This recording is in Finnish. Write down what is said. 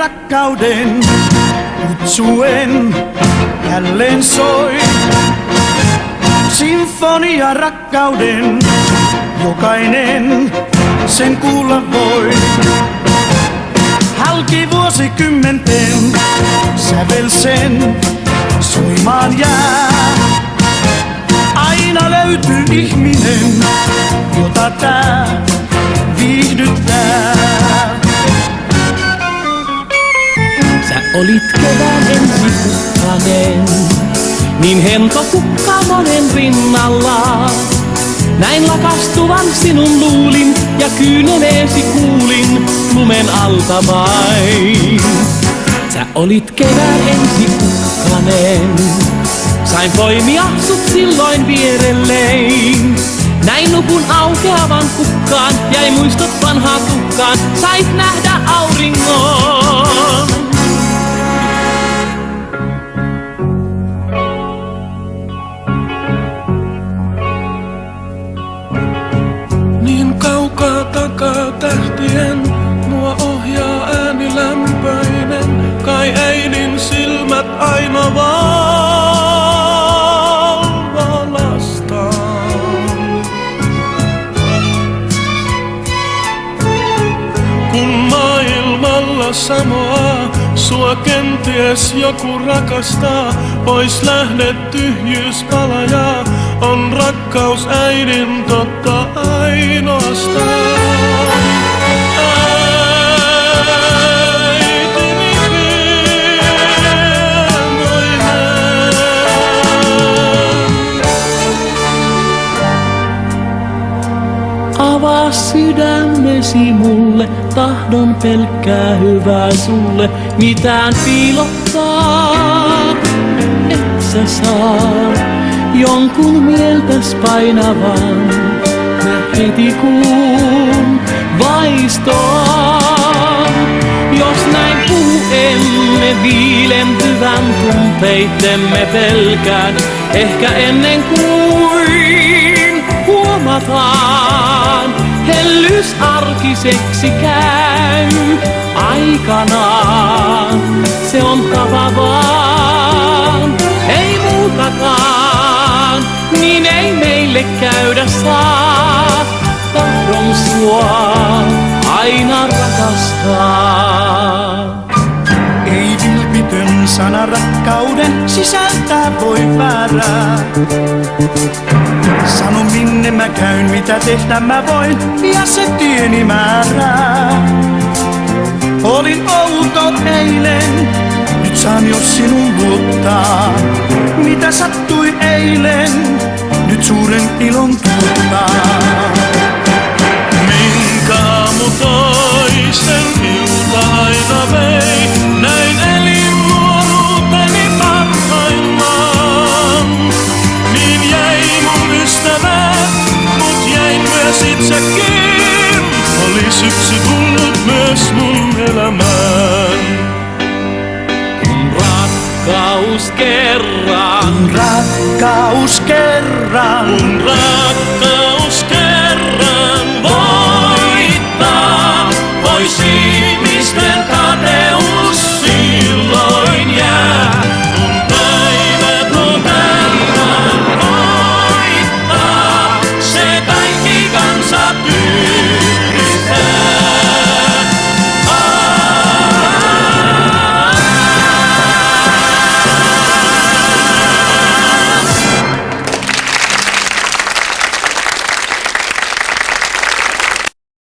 rakkauden kutsuen jälleen soi. Sinfonia rakkauden, jokainen sen kuulla voi. Halki vuosikymmenten sävel sen soimaan jää. Aina löytyy ihminen, jota tää viihdyttää. Sä olit kevään ensikukkanen, niin hento kukka monen rinnalla. Näin lakastuvan sinun luulin ja kyyneleesi kuulin lumen alta vain. Sä olit kevään ensikukkanen, sain poimia sut silloin vierelleen. Näin nukun aukeavan kukkaan, jäi muistot vanhaan kukkaan, sait nähdä auringon. Niin kaukaa takaa tähtien, mua ohjaa ääni lämpöinen, kai äidin silmät aina valvolastaan. Kun maailmalla samoa, sua kenties joku rakastaa, pois lähdet tyhjyys palajaa, on rakkaus äidin totta ainoastaan. Äitini pienoinen. Avaa sydämesi mulle, tahdon pelkkää hyvää sulle, mitään piilottaa et sä saa. Jonkun mieltäs painavan mä heti kuun vaistoon. Jos näin puhuemme viilentyvän tunteittemme pelkään, ehkä ennen kuin huomataan, hellys arkiseksi käy aikanaan. Se on tapa vaan, ei muutakaan, niin ei meille käydä saa. Tahdon sua aina rakastaa. Ei vilpitön sana rakkauden sisältää voi väärää. Sano minne mä käyn, mitä tehdä mä voin, ja se tieni määrää. Olin outo eilen, nyt saan jo sinun luottaa. Mitä sattui eilen, nyt suuren ilon tuottaa. Minkä aamu toisen ilta aina vei, näin elin nuoruuteni parhaillaan. Niin jäi mun ystävä, mut jäin myös itsekin. Oli syksy tullut myös mun elämään. Rakkaus kerran, Rakkaus kerran, rakkaus